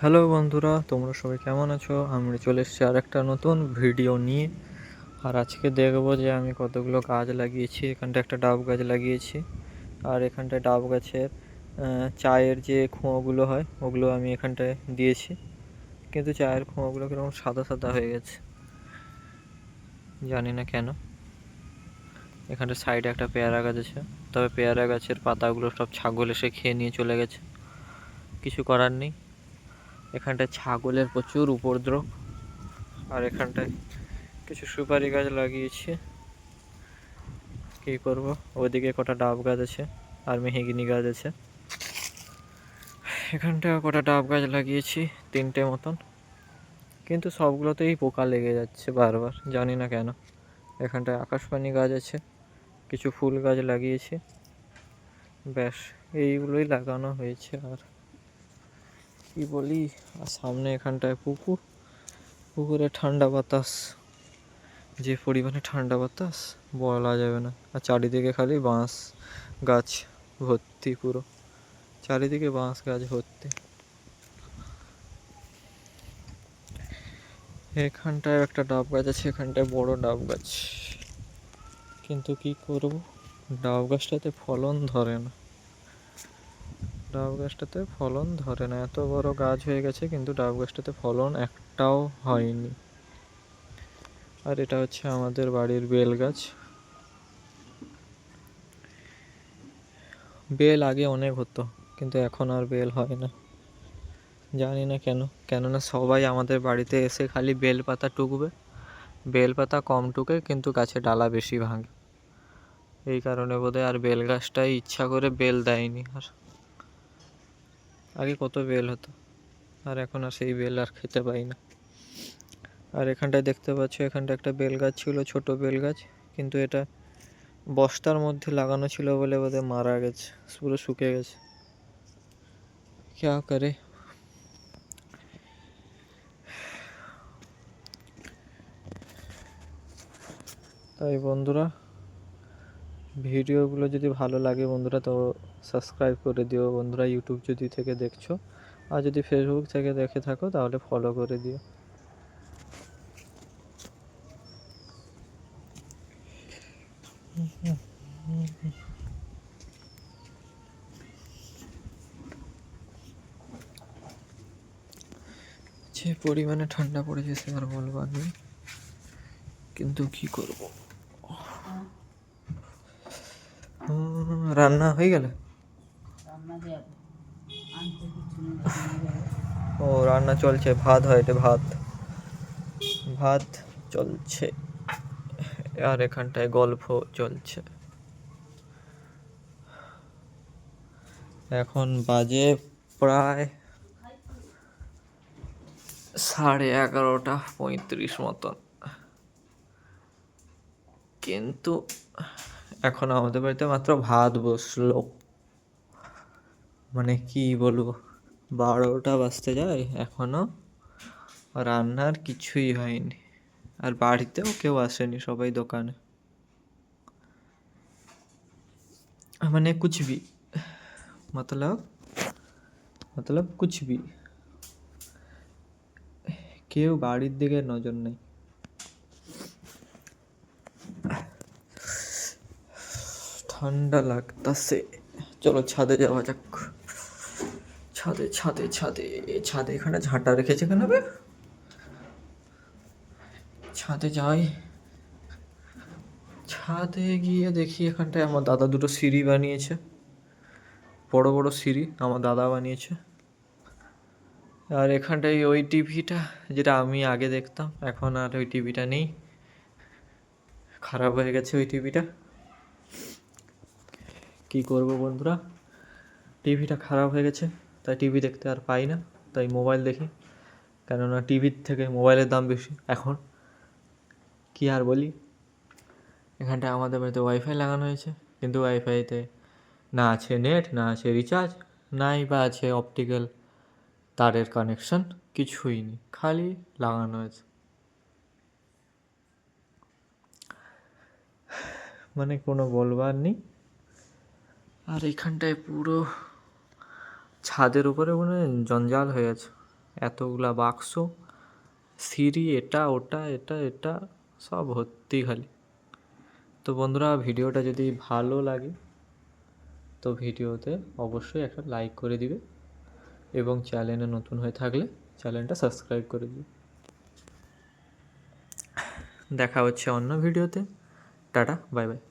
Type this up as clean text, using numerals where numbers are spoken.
Hello বন্ধুরা, তোমরা সবাই কেমন আছো? আমরা চলে এসেছি আর একটা নতুন ভিডিও নিয়ে। আর আজকে দেখবো যে আমি কতগুলো গাছ লাগিয়েছি। এখানটা একটা ডাব গাছ লাগিয়েছি, আর এখানটায় ডাব গাছের চায়ের যে খোঁয়াগুলো হয় ওগুলো আমি এখানটায় দিয়েছি, কিন্তু চায়ের খোঁয়াগুলো কীরকম সাদা সাদা হয়ে গেছে, জানি না কেন। এখানটা সাইডে একটা পেয়ারা গাছ আছে, তবে পেয়ারা গাছের পাতাগুলো সব ছাগল এসে খেয়ে নিয়ে চলে গেছে, কিছু করার নেই। এখানটায় ছাগলের প্রচুর উপদ্রব। আর এখানটায় কিছু সুপারি গাছ লাগিয়েছি, কী করব। ওইদিকে কটা ডাব গাছ আছে আর মেহগিনি গাছ আছে। এখানটায় কটা ডাব গাছ লাগিয়েছি, 3টে মতন, কিন্তু সবগুলোতেই পোকা লেগে যাচ্ছে বারবার, জানি না কেন। এখানটায় আকাশপানি গাছ আছে, কিছু ফুল গাছ লাগিয়েছি, ব্যাস এইগুলোই লাগানো হয়েছে। আর কি বলি, আর সামনে এখানটায় পুকুরে ঠান্ডা বাতাস, যে পরিমাণে ঠান্ডা বাতাস বলা যাবে না। আর চারিদিকে খালি বাঁশ গাছ ভর্তি, পুরো চারিদিকে বাঁশ গাছ ভর্তি। এখানটায় একটা ডাব গাছ আছে, এখানটায় বড় ডাব গাছ, কিন্তু কি করব, ডাব গাছটাতে ফলন ধরে না। ডাব গাছটাতে ফলন ধরে না, এত বড় গাছ হয়ে গেছে কিন্তু ডাব গাছটাতে ফলন একটাও হয়নি। আর এটা হচ্ছে আমাদের বাড়ির বেল গাছ। বেল আগে অনেক হতো, কিন্তু এখন আর বেল হয় না, জানি না কেন। কেননা সবাই আমাদের বাড়িতে এসে খালি বেল পাতা টুকবে, বেল পাতা কম টুকে কিন্তু গাছে ডালা বেশি ভাঙে, এই কারণে বোধহয় আর বেল গাছটাই ইচ্ছা করে বেল দেয়নি। আর আগে কত বেল হতো, আর এখন আর সেই বেল আর খেতে পাই না। আর এখানটায় দেখতে পাচ্ছ, এখানটা একটা বেল গাছ ছিল, ছোট বেল গাছ, কিন্তু এটা বস্তার মধ্যে লাগানো ছিল বলে বোধহয় মারা গেছে, পুরো শুকে গেছে, ক্যা করে। তাই বন্ধুরা, ভিডিওগুলো যদি ভালো লাগে বন্ধুরা, তো সাবস্ক্রাইব করে দিও বন্ধুরা, ইউটিউব যদি থেকে দেখছো। আর যদি ফেসবুক থেকে দেখে থাকো তাহলে ফলো করে দিও। যে পরিমাণে ঠান্ডা পড়েছে সে আর বলবার নেই, কিন্তু কি করব। রান্না হয়ে গেল? ও রান্না চলছে, ভাত হয়, এটা ভাত ভাত চলছে, আর এখানটায় গল্প চলছে। এখন বাজে প্রায় 11:35 মতন, কিন্তু এখন আমাদের বাড়িতে মাত্র ভাত বসলো। মানে কি বলবো, 12টা বাজতে যায়, এখনো রান্নার কিছুই হয়নি। আর বাড়িতেও কেউ আসেনি, সবাই দোকানে। মানে कुछ भी, मतलब कुछ भी, কেউ বাড়ির দিকে নজর নেই। ঠান্ডা লাগতাছে, চলো ছাদে যাওয়া যাক। ছাদে ছাদে ছাদে ছাদে এখানে ঝাঁটা রেখেছে কেন বে? ছাদে যাই, ছাদে গিয়ে দেখি এখানটায় আমার দাদা দুটো সিঁড়ি বানিয়েছে, বড় বড় সিঁড়ি আমার দাদা বানিয়েছে। আর এখানটায় ওই টিভিটা যেটা আমি আগে দেখতাম, এখন আর ওই টিভিটা নেই, খারাপ হয়ে গেছে ওই টিভিটা। কি করব বন্ধুরা, টিভিটা খারাপ হয়ে গেছে, তাই টিভি দেখতে আর পাই না, তাই মোবাইল দেখি। কেননা টিভির থেকে মোবাইলের দাম বেশি এখন, কি আর বলি। এখানটায় আমাদের বাড়িতে ওয়াইফাই লাগানো হয়েছে, কিন্তু ওয়াইফাইতে না আছে নেট, না আছে রিচার্জ, নাই বা আছে অপটিক্যাল তারের কানেকশন, কিছুই নেই, খালি লাগানো আছে। মানে কোনো বলবার নেই। আর এখানটায় পুরো ছাদের উপরে মনে হয় জঞ্জাল হয়ে আছে, এতগুলা বাক্স, সিঁড়ি, এটা ওটা এটা এটা সব ভর্তি খালি। তো বন্ধুরা, ভিডিওটা যদি ভালো লাগে তো ভিডিওতে অবশ্যই একটা লাইক করে দিবে এবং চ্যানেলে নতুন হয়ে থাকলে চ্যানেলটা সাবস্ক্রাইব করে দিবে। দেখা হচ্ছে অন্য ভিডিওতে। Tata, bye bye.